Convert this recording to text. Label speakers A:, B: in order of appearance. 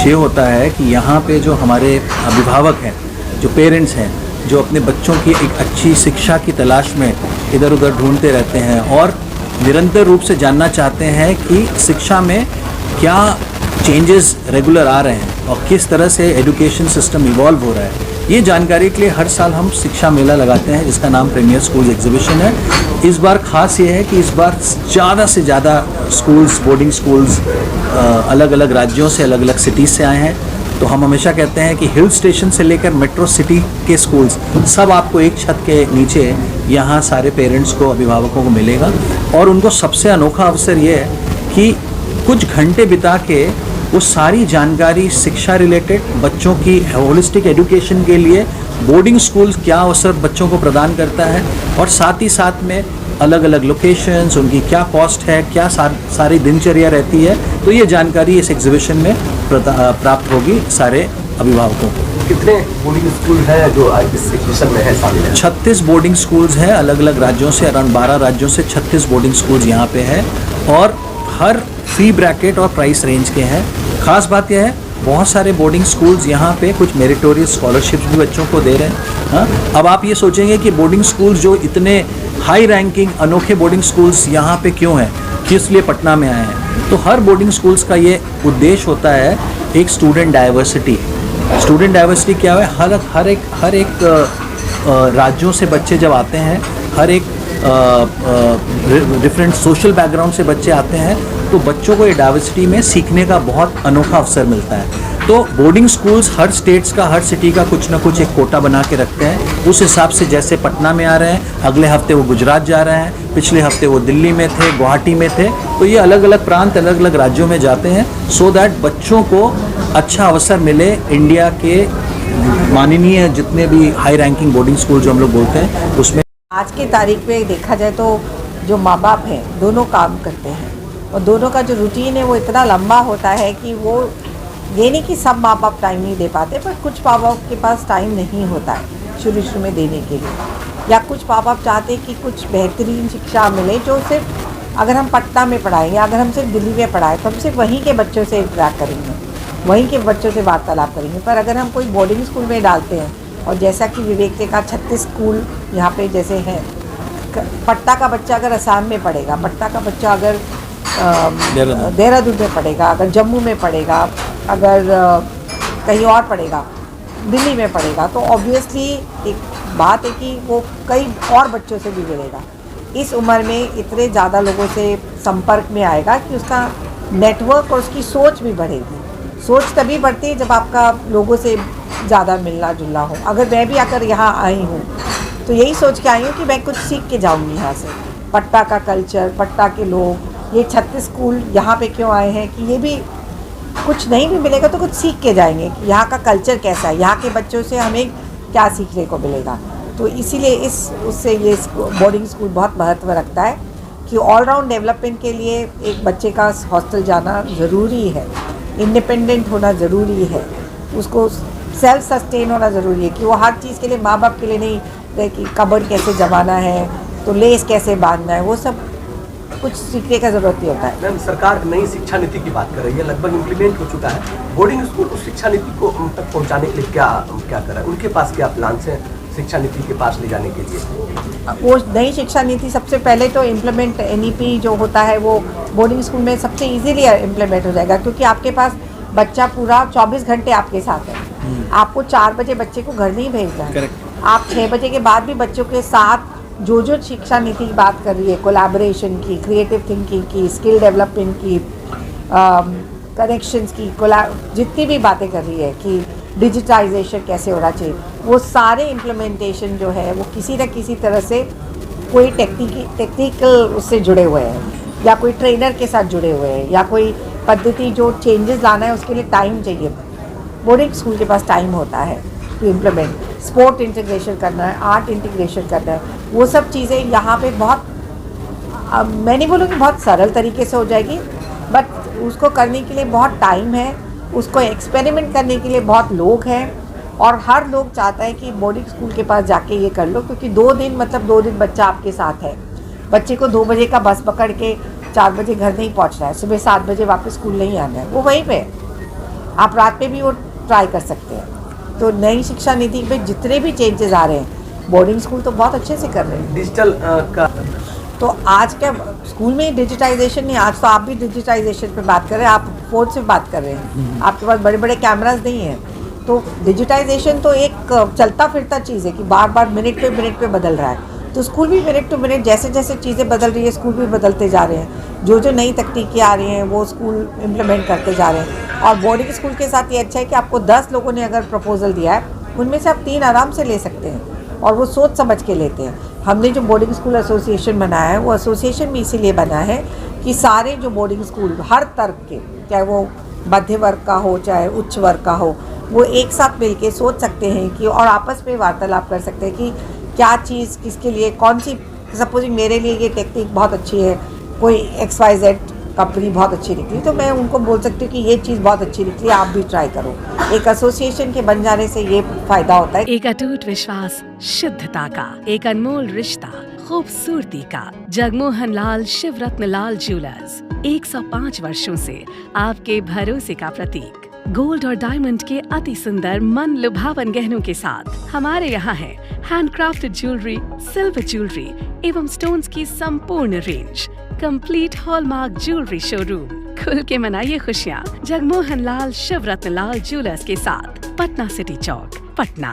A: ये होता है कि यहाँ पे जो हमारे अभिभावक हैं, जो पेरेंट्स हैं, जो अपने बच्चों की एक अच्छी शिक्षा की तलाश में इधर उधर ढूंढते रहते हैं और निरंतर रूप से जानना चाहते हैं कि शिक्षा में क्या चेंजेस रेगुलर आ रहे हैं और किस तरह से एजुकेशन सिस्टम इवॉल्व हो रहा है। ये जानकारी के लिए हर साल हम शिक्षा मेला लगाते हैं जिसका नाम प्रीमियर स्कूल्स एग्जीबिशन है। इस बार खास ये है कि इस बार ज़्यादा से ज़्यादा स्कूल्स, बोर्डिंग स्कूल्स अलग अलग राज्यों से, अलग अलग सिटीज़ से आए हैं। तो हम हमेशा कहते हैं कि हिल स्टेशन से लेकर मेट्रो सिटी के स्कूल्स सब आपको एक छत के नीचे यहाँ सारे पेरेंट्स को, अभिभावकों को मिलेगा। और उनको सबसे अनोखा अवसर ये है कि कुछ घंटे बिता के वो सारी जानकारी शिक्षा रिलेटेड, बच्चों की होलिस्टिक एजुकेशन के लिए बोर्डिंग स्कूल क्या अवसर बच्चों को प्रदान करता है और साथ ही साथ में अलग अलग लोकेशंस, उनकी क्या कॉस्ट है, क्या सारी दिनचर्या रहती है, तो ये जानकारी इस एग्जीबिशन में प्राप्त होगी सारे अभिभावकों को।
B: कितने बोर्डिंग स्कूल हैं जो इस एग्जीबिशन में है शामिल?
A: 36 बोर्डिंग स्कूल्स हैं अलग अलग राज्यों से, अराउंड 12 राज्यों से 36 बोर्डिंग स्कूल्स यहाँ पे है और हर फी ब्रैकेट और प्राइस रेंज के हैं। खास बात यह है बहुत सारे बोर्डिंग स्कूल्स यहाँ पे कुछ मेरिटोरियस स्कॉलरशिप्स भी बच्चों को दे रहे हैं। हाँ, अब आप ये सोचेंगे कि बोर्डिंग स्कूल्स जो इतने हाई रैंकिंग अनोखे बोर्डिंग स्कूल्स यहाँ पे क्यों हैं, किस लिए पटना में आए हैं। तो हर बोर्डिंग स्कूल्स का ये उद्देश्य होता है एक स्टूडेंट डाइवर्सिटी। स्टूडेंट डाइवर्सिटी क्या है, हर एक राज्यों से बच्चे जब आते हैं, हर एक डिफरेंट सोशल बैकग्राउंड से बच्चे आते हैं, तो बच्चों को ये डाइवर्सिटी में सीखने का बहुत अनोखा अवसर मिलता है। तो बोर्डिंग स्कूल्स हर स्टेट्स का, हर सिटी का कुछ ना कुछ एक कोटा बना के रखते हैं। उस हिसाब से जैसे पटना में आ रहे हैं, अगले हफ्ते वो गुजरात जा रहे हैं, पिछले हफ्ते वो दिल्ली में थे, गुवाहाटी में थे, तो ये अलग अलग प्रांत, अलग अलग राज्यों में जाते हैं सो दैट बच्चों को अच्छा अवसर मिले इंडिया के माननीय जितने भी हाई रैंकिंग बोर्डिंग स्कूल जो हम लोग बोलते हैं उसमें।
C: आज की तारीख में देखा जाए तो जो माँ बाप हैं दोनों काम करते हैं और दोनों का जो रूटीन है वो इतना लंबा होता है कि वो ये नहीं कि सब माँ बाप टाइम नहीं दे पाते, पर कुछ माँ बाप के पास टाइम नहीं होता है शुरू में देने के लिए, या कुछ माँ बाप चाहते हैं कि कुछ बेहतरीन शिक्षा मिले जो सिर्फ अगर हम पटना में पढ़ाएंगे, अगर हम सिर्फ दिल्ली में पढ़ाएं तो हम सिर्फ वहीं के बच्चों से इंटरेक्ट करेंगे, वहीं के बच्चों से वार्तालाप करेंगे। पर अगर हम कोई बोर्डिंग स्कूल में डालते हैं और जैसा कि विवेक ने कहा 36 स्कूल यहाँ पे जैसे हैं, पटना का बच्चा अगर असम में पढ़ेगा, पटना का बच्चा अगर देहरादून में पढ़ेगा, अगर जम्मू में पढ़ेगा, अगर कहीं और पढ़ेगा, दिल्ली में पढ़ेगा, तो ऑब्वियसली एक बात है कि वो कई और बच्चों से भी मिलेगा। इस उम्र में इतने ज़्यादा लोगों से संपर्क में आएगा कि उसका नेटवर्क और उसकी सोच भी बढ़ेगी। सोच तभी बढ़ती है जब आपका लोगों से ज़्यादा मिलना जुलना हो। अगर मैं भी अगर यहाँ आई हूँ तो यही सोच के आई हूँ कि मैं कुछ सीख के जाऊँगी यहाँ से, पटना का कल्चर, पटना के लोग, ये 36 स्कूल यहाँ पे क्यों आए हैं कि ये भी कुछ नहीं भी मिलेगा तो कुछ सीख के जाएंगे कि यहाँ का कल्चर कैसा है, यहाँ के बच्चों से हमें क्या सीखने को मिलेगा। तो इसीलिए उससे ये बोर्डिंग स्कूल बहुत महत्व रखता है कि ऑलराउंड डेवलपमेंट के लिए एक बच्चे का हॉस्टल जाना ज़रूरी है, इंडिपेंडेंट होना ज़रूरी है, उसको सेल्फ सस्टेन होना ज़रूरी है कि वो हर चीज़ के लिए माँ बाप के लिए नहीं रहे कि कबर्ड कैसे जमाना है, तो लेस कैसे बांधना है, वो सब कुछ सीखने का ज़रूरत ही होता है।
B: मैम, सरकार नई शिक्षा नीति की बात कर रही है, लगभग इम्प्लीमेंट हो चुका है। बोर्डिंग स्कूल उस शिक्षा नीति को उन तक पहुँचाने के लिए क्या कर रहा है, उनके पास क्या प्लान है शिक्षा नीति के पास ले जाने के लिए?
C: वो नई शिक्षा नीति सबसे पहले तो इम्प्लीमेंट NEP जो होता है वो बोर्डिंग स्कूल में सबसे इजीली इम्प्लीमेंट हो जाएगा, क्योंकि आपके पास बच्चा पूरा 24 घंटे आपके साथ है। आपको 4 बजे बच्चे को घर नहीं भेजना है, आप 6 बजे के बाद भी बच्चों के साथ जो शिक्षा नीति की बात कर रही है, कोलैबोरेशन की, क्रिएटिव थिंकिंग की, स्किल डेवलपमेंट की, कनेक्शंस की, जितनी भी बातें कर रही है कि डिजिटाइजेशन कैसे होना चाहिए, वो सारे इम्प्लीमेंटेशन जो है वो किसी न किसी तरह से कोई टेक्निकल उससे जुड़े हुए हैं या कोई ट्रेनर के साथ जुड़े हुए हैं या कोई पद्धति जो चेंजेस लाना है उसके लिए टाइम चाहिए। बोर्डिंग स्कूल के पास टाइम होता है टू इम्प्लीमेंट, स्पोर्ट इंटीग्रेशन करना है, आर्ट इंटीग्रेशन करना है, वो सब चीज़ें यहाँ पे बहुत मैं नहीं बोलूँगी बहुत सरल तरीके से हो जाएगी, बट उसको करने के लिए बहुत टाइम है, उसको एक्सपेरिमेंट करने के लिए बहुत लोग हैं और हर लोग चाहता है कि बोर्डिंग स्कूल के पास जाके ये कर लो, क्योंकि 2 दिन मतलब 2 दिन बच्चा आपके साथ है। बच्चे को 2 बजे का बस पकड़ के 4 बजे घर नहीं पहुंचना है, सुबह 7 बजे वापस स्कूल नहीं आना है, वो वहीं पे आप रात में भी वो ट्राई कर सकते हैं। तो नई शिक्षा नीति में जितने भी चेंजेस आ रहे हैं, बोर्डिंग स्कूल तो बहुत अच्छे से कर रहे हैं।
B: डिजिटल का
C: तो आज क्या स्कूल में डिजिटाइजेशन नहीं, आज तो आप भी डिजिटाइजेशन पे बात कर रहे हैं, आप फोन से बात कर रहे हैं, आपके पास बड़े बड़े कैमरास नहीं हैं। तो डिजिटाइजेशन तो एक चलता फिरता चीज़ है कि बार बार मिनट पे बदल रहा है। तो स्कूल भी मिनट टू मिनट जैसे जैसे चीज़ें बदल रही है, स्कूल भी बदलते जा रहे हैं। जो नई तकनीकें आ रही हैं वो स्कूल इम्प्लीमेंट करते जा रहे हैं। और बोर्डिंग स्कूल के साथ ये अच्छा है कि आपको 10 लोगों ने अगर प्रपोजल दिया है, उनमें से आप 3 आराम से ले सकते हैं और वो सोच समझ के लेते हैं। हमने जो बोर्डिंग स्कूल एसोसिएशन बनाया है, वो एसोसिएशन भी इसीलिए बना है कि सारे जो बोर्डिंग स्कूल हर तरह के, चाहे वो मध्य वर्ग का हो चाहे उच्च वर्ग का हो, वो एक साथ मिल के सोच सकते हैं कि और आपस में वार्तालाप कर सकते हैं कि क्या चीज़ किसके लिए कौन सी। सपोजिंग मेरे लिए ये टेक्निक बहुत अच्छी है, कोई XYZ कंपनी बहुत अच्छी निकली, तो मैं उनको बोल सकती हूँ कि ये चीज़ बहुत अच्छी निकली, आप भी ट्राई करो। एक एसोसिएशन के बन जाने से ये फायदा होता है।
D: एक अटूट विश्वास शुद्धता का, एक अनमोल रिश्ता खूबसूरती का। जगमोहन लाल शिवरत्न लाल ज्वेलर्स 105 वर्षों से आपके भरोसे का प्रतीक। गोल्ड और डायमंड के अति सुंदर मन लुभावन गहनों के साथ हमारे यहाँ है हैंडक्राफ्टेड ज्वेलरी, सिल्वर ज्वेलरी एवं स्टोन्स की संपूर्ण range. Complete hallmark jewellery showroom. खुल के मनाइए खुशियाँ जगमोहन लाल शिवरत्न लाल ज्वेलर्स के साथ, पटना सिटी चौक, पटना।